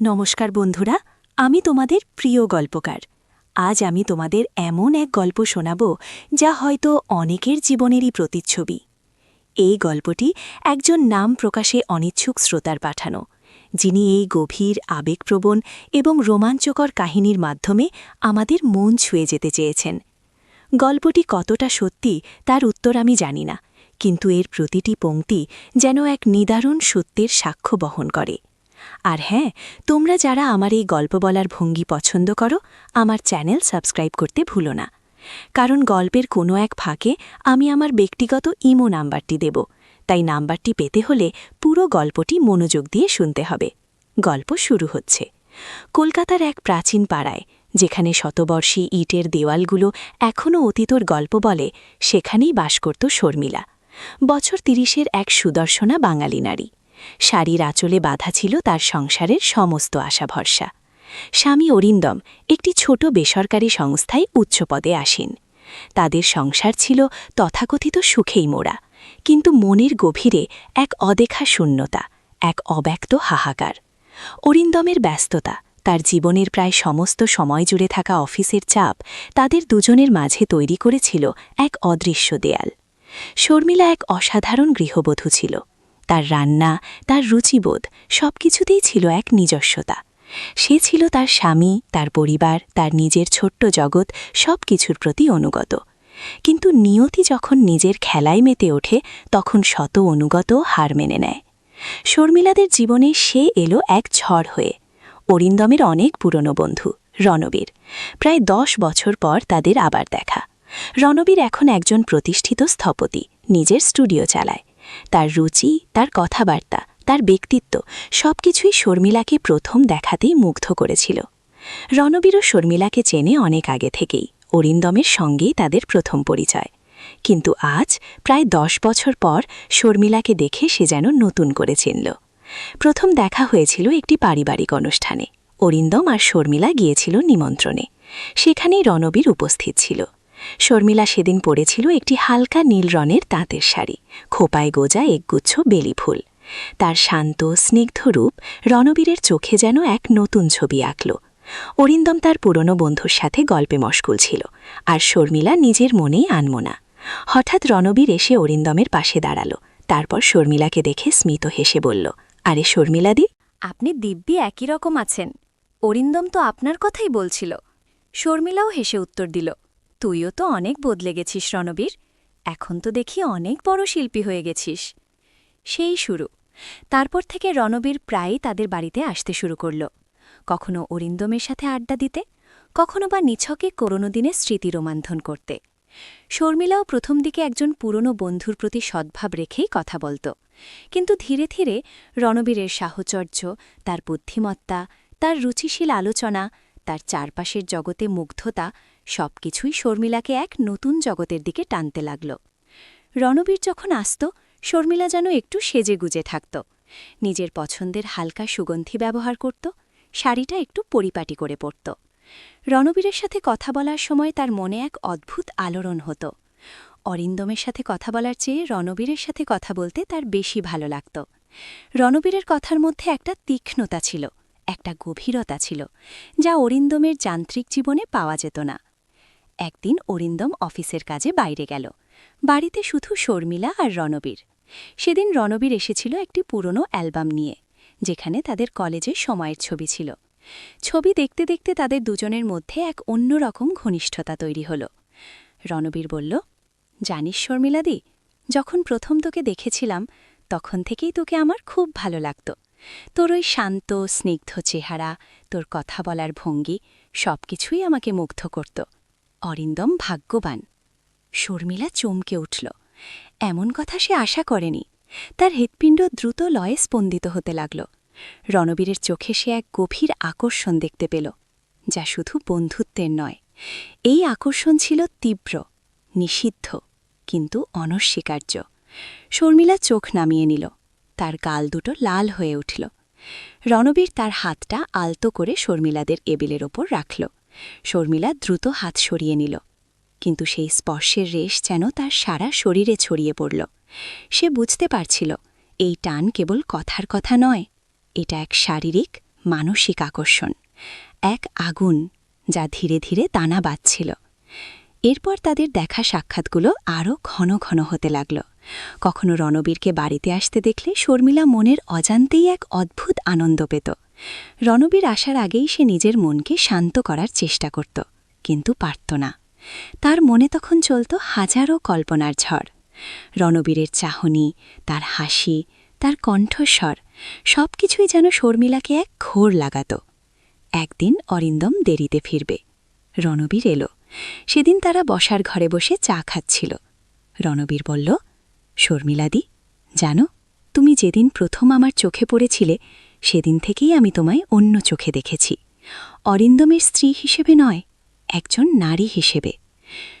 নমস্কার বন্ধুরা, আমি তোমাদের প্রিয় গল্পকার। আজ আমি তোমাদের এমন এক গল্প শোনাব যা হয়তো অনেকের জীবনেরই প্রতিচ্ছবি। এই গল্পটি একজন নাম প্রকাশে অনিচ্ছুক শ্রোতার পাঠানো, যিনি এই গভীর আবেগপ্রবণ এবং রোমাঞ্চকর কাহিনীর মাধ্যমে আমাদের মন ছুঁয়ে যেতে চেয়েছেন। গল্পটি কতটা সত্যি তার উত্তর আমি জানি না, কিন্তু এর প্রতিটি পংক্তি যেন এক নিদারুণ সত্যের সাক্ষ্য বহন করে। আর হ্যাঁ, তোমরা যারা আমার এই গল্প বলার ভঙ্গি পছন্দ করো, আমার চ্যানেল সাবস্ক্রাইব করতে ভুলো না, কারণ গল্পের কোনো এক ফাঁকে আমি আমার ব্যক্তিগত ইমো নাম্বারটি দেব, তাই নাম্বারটি পেতে হলে পুরো গল্পটি মনোযোগ দিয়ে শুনতে হবে। গল্প শুরু হচ্ছে কলকাতার এক প্রাচীন পাড়ায়, যেখানে শতবর্ষী ইটের দেওয়ালগুলো এখনও অতীতর গল্প বলে। সেখানেই বাস করত শর্মিলা, বছর ৩০-এর এক সুদর্শনা বাঙালি নারী। শাড়ির আঁচলে বাঁধা ছিল তার সংসারের সমস্ত আশা ভরসা। স্বামী অরিন্দম একটি ছোট বেসরকারি সংস্থায় উচ্চপদে আসীন। তাদের সংসার ছিল তথাকথিত সুখেই মোড়া, কিন্তু মনের গভীরে এক অদেখা শূন্যতা, এক অব্যক্ত হাহাকার। অরিন্দমের ব্যস্ততা, তার জীবনের প্রায় সমস্ত সময় জুড়ে থাকা অফিসের চাপ তাদের দুজনের মাঝে তৈরি করেছিল এক অদৃশ্য দেয়াল। শর্মিলা এক অসাধারণ গৃহবধূ ছিল। তার রান্না, তার রুচিবোধ সবকিছুতেই ছিল এক নিজস্বতা। সে ছিল তার স্বামী, তার পরিবার, তার নিজের ছোট্ট জগৎ সবকিছুর প্রতি অনুগত। কিন্তু নিয়তি যখন নিজের খেলায় মেতে ওঠে, তখন শত অনুগত হার মেনে নেয়। শর্মিলাদের জীবনে সে এলো এক ঝড় হয়ে। অরিন্দমের অনেক পুরনো বন্ধু রণবীর, প্রায় ১০ বছর পর তাদের আবার দেখা। রণবীর এখন একজন প্রতিষ্ঠিত স্থপতি, নিজের স্টুডিও চালায়। তার রুচি, তার কথাবার্তা, তার ব্যক্তিত্ব সবকিছুই শর্মিলাকে প্রথম দেখাতেই মুগ্ধ করেছিল। রণবীরও শর্মিলাকে চেনে অনেক আগে থেকেই, অরিন্দমের সঙ্গেই তাদের প্রথম পরিচয়। কিন্তু আজ প্রায় ১০ বছর পর শর্মিলাকে দেখে সে যেন নতুন করে চিনল। প্রথম দেখা হয়েছিল একটি পারিবারিক অনুষ্ঠানে। অরিন্দম আর শর্মিলা গিয়েছিল নিমন্ত্রণে। সেখানেই রণবীর উপস্থিত ছিল। শর্মিলা সেদিন পরেছিল একটি হালকা নীল রঙের তাঁতের শাড়ি, খোপায় গোজা একগুচ্ছ বেলি ফুল। তার শান্ত স্নিগ্ধ রূপ রণবীরের চোখে যেন এক নতুন ছবি আঁকল। অরিন্দম তার পুরনো বন্ধুর সাথে গল্পে মশগুল ছিল, আর শর্মিলা নিজের মনেই আনমনা। হঠাৎ রণবীর এসে অরিন্দমের পাশে দাঁড়াল। তারপর শর্মিলাকে দেখে স্মিত হেসে বলল, আরে শর্মিলাদি, আপনি দিব্যি একই রকম আছেন। অরিন্দম তো আপনার কথাই বলছিল। শর্মিলাও হেসে উত্তর দিল, তুইও তো অনেক বদলে গেছিস রণবীর, এখন তো দেখি অনেক বড় শিল্পী হয়ে গেছিস। সেই শুরু। তারপর থেকে রণবীর প্রায়ই তাদের বাড়িতে আসতে শুরু করল, কখনো অরিন্দমের সাথে আড্ডা দিতে, কখনো বা নিছকে করোনো দিনে স্মৃতি রোমান্থন করতে। শর্মিলাও প্রথম দিকে একজন পুরনো বন্ধুর প্রতি সদ্ভাব রেখেই কথা বলত, কিন্তু ধীরে ধীরে রণবীরের সাহচর্য, তার বুদ্ধিমত্তা, তার রুচিশীল আলোচনা, তার চারপাশের জগতে মুগ্ধতা সবকিছুই শর্মিলাকে এক নতুন জগতের দিকে টানতে লাগল। রণবীর যখন আসত, শর্মিলা যেন একটু সেজেগুজে থাকত। নিজের পছন্দের হালকা সুগন্ধি ব্যবহার করত, শাড়িটা একটু পরিপাটি করে পরত। রণবীরের সাথে কথা বলার সময় তার মনে এক অদ্ভুত আলোড়ন হতো। অরিন্দমের সাথে কথা বলার চেয়ে রণবীরের সাথে কথা বলতে তার বেশি ভালো লাগত। রণবীরের কথার মধ্যে একটা তীক্ষ্ণতা ছিল, একটা গভীরতা ছিল, যা অরিন্দমের যান্ত্রিক জীবনে পাওয়া যেত না। একদিন অরিন্দম অফিসের কাজে বাইরে গেল, বাড়িতে শুধু শর্মিলা আর রণবীর। সেদিন রণবীর এসেছিল একটি পুরনো অ্যালবাম নিয়ে, যেখানে তাদের কলেজের সময়ের ছবি ছিল। ছবি দেখতে দেখতে তাদের দুজনের মধ্যে এক অন্যরকম ঘনিষ্ঠতা তৈরি হল। রণবীর বলল, জানিস শর্মিলাদি, যখন প্রথম তোকে দেখেছিলাম তখন থেকেই তোকে আমার খুব ভালো লাগত। তোর ওই শান্ত স্নিগ্ধ চেহারা, তোর কথা বলার ভঙ্গি সবকিছুই আমাকে মুগ্ধ করত। অরিন্দম ভাগ্যবান। শর্মিলা চমকে উঠল। এমন কথা সে আশা করেনি। তার হৃৎপিণ্ড দ্রুত লয়ে স্পন্দিত হতে লাগল। রণবীরের চোখে সে এক গভীর আকর্ষণ দেখতে পেল, যা শুধু বন্ধুত্বের নয়। এই আকর্ষণ ছিল তীব্র, নিষিদ্ধ, কিন্তু অনস্বীকার্য। শর্মিলা চোখ নামিয়ে নিল, তার গাল দুটো লাল হয়ে উঠল। রণবীর তার হাতটা আলতো করে শর্মিলাদের এবেলের ওপর রাখল। শর্মিলা দ্রুত হাত সরিয়ে নিল, কিন্তু সেই স্পর্শের রেশ যেন তার সারা শরীরে ছড়িয়ে পড়ল। সে বুঝতে পারছিল, এই টান কেবল কথার কথা নয়, এটা এক শারীরিক, মানসিক আকর্ষণ, এক আগুন যা ধীরে ধীরে দানা বাঁধছিল। এরপর তাদের দেখা সাক্ষাৎগুলো আরও ঘন ঘন হতে লাগল। কখনো রণবীরকে বাড়িতে আসতে দেখলে শর্মিলা মনের অজান্তেই এক অদ্ভুত আনন্দ পেত। রণবীর আসার আগেই সে নিজের মনকে শান্ত করার চেষ্টা করত, কিন্তু পারত না। তার মনে তখন চলত হাজারো কল্পনার ঝড়। রণবীরের চাহনি, তার হাসি, তার কণ্ঠস্বর সবকিছুই যেন শর্মিলাকে এক ঘোর লাগাত। একদিন অরিন্দম দেরিতে ফিরবে। রণবীর এলো। সেদিন তারা বসার ঘরে বসে চা খাচ্ছিল। রণবীর বলল, শর্মিলাদি, জানো, তুমি যেদিন প্রথম আমার চোখে পড়েছিলে সেদিন থেকেই আমি তোমায় অন্য চোখে দেখেছি। অরিন্দমের স্ত্রী হিসেবে নয়, একজন নারী হিসেবে।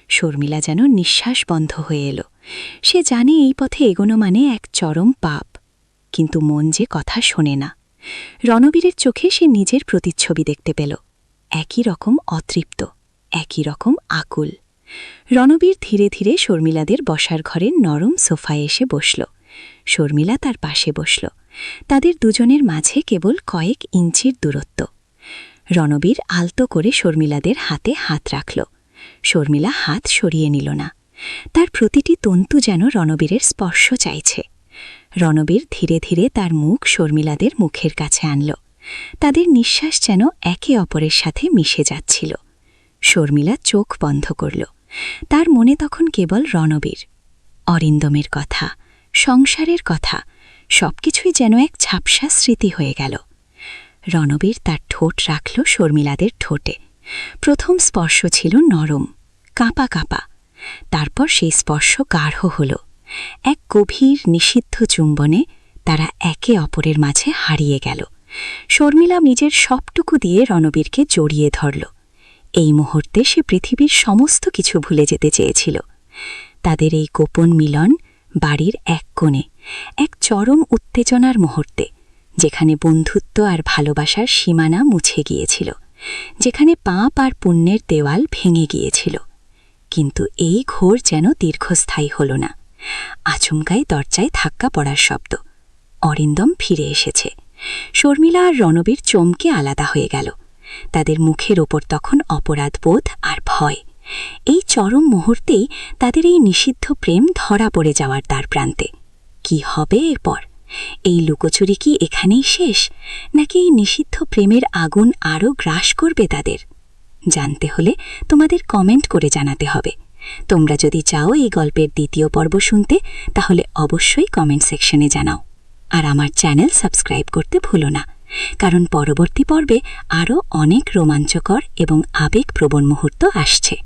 শর্মিলা যেন নিঃশ্বাস বন্ধ হয়ে এলো। সে জানে এই পথে এগোনো মানে এক চরম পাপ, কিন্তু মন যে কথা শোনে না। রণবীরের চোখে সে নিজের প্রতিচ্ছবি দেখতে পেল, একই রকম অতৃপ্ত, একই রকম আকুল। রণবীর ধীরে ধীরে শর্মিলাদের বসার ঘরের নরম সোফায় এসে বসল। শর্মিলা তার পাশে বসল। তাদের দুজনের মাঝে কেবল কয়েক ইঞ্চির দূরত্ব। রণবীর আলতো করে শর্মিলাদের হাতে হাত রাখল। শর্মিলা হাত সরিয়ে নিল না। তার প্রতিটি তন্তু যেন রণবীরের স্পর্শ চাইছে। রণবীর ধীরে ধীরে তার মুখ শর্মিলাদের মুখের কাছে আনল। তাদের নিঃশ্বাস যেন একে অপরের সাথে মিশে যাচ্ছিল। শর্মিলা চোখ বন্ধ করল। তার মনে তখন কেবল রণবীর, অরিন্দমের কথা, সংসারের কথা, সবকিছুই যেন এক ঝাপসা স্মৃতি হয়ে গেল। রণবীর তার ঠোঁট রাখল শর্মিলাদের ঠোঁটে। প্রথম স্পর্শ ছিল নরম, কাঁপা কাঁপা। তারপর সেই স্পর্শ গাঢ় হল। এক গভীর নিষিদ্ধ চুম্বনে তারা একে অপরের মাঝে হারিয়ে গেল। শর্মিলা নিজের সবটুকু দিয়ে রণবীরকে জড়িয়ে ধরল। এই মুহূর্তে সে পৃথিবীর সমস্ত কিছু ভুলে যেতে চেয়েছিল। তাদের এই গোপন মিলন বাড়ির এক কোণে, এক চরম উত্তেজনার মুহূর্তে, যেখানে বন্ধুত্ব আর ভালোবাসার সীমানা মুছে গিয়েছিল, যেখানে পাপ আর পুণ্যের দেওয়াল ভেঙে গিয়েছিল। কিন্তু এই ঘোর যেন দীর্ঘস্থায়ী হল না। আচমকাই দরজায় ধাক্কা পড়ার শব্দ। অরিন্দম ফিরে এসেছে। শর্মিলা আর রণবীর চমকে আলাদা হয়ে গেল। তাদের মুখের ওপর তখন অপরাধবোধ আর ভয়। এই চরম মুহূর্তেই তাদের এই নিষিদ্ধ প্রেম ধরা পড়ে যাওয়ার দ্বারপ্রান্তে। কি হবে এরপর? এই লুকোচুরি কি এখানেই শেষ, নাকি এই নিষিদ্ধ প্রেমের আগুন আরও গ্রাস করবে তাদের? জানতে হলে তোমাদের কমেন্ট করে জানাতে হবে। তোমরা যদি চাও এই গল্পের দ্বিতীয় পর্ব শুনতে, তাহলে অবশ্যই কমেন্ট সেকশনে জানাও। আর আমার চ্যানেল সাবস্ক্রাইব করতে ভুলো না, কারণ পরবর্তী পর্বে আরও অনেক রোমাঞ্চকর এবং আবেগপ্রবণ মুহূর্ত আসছে।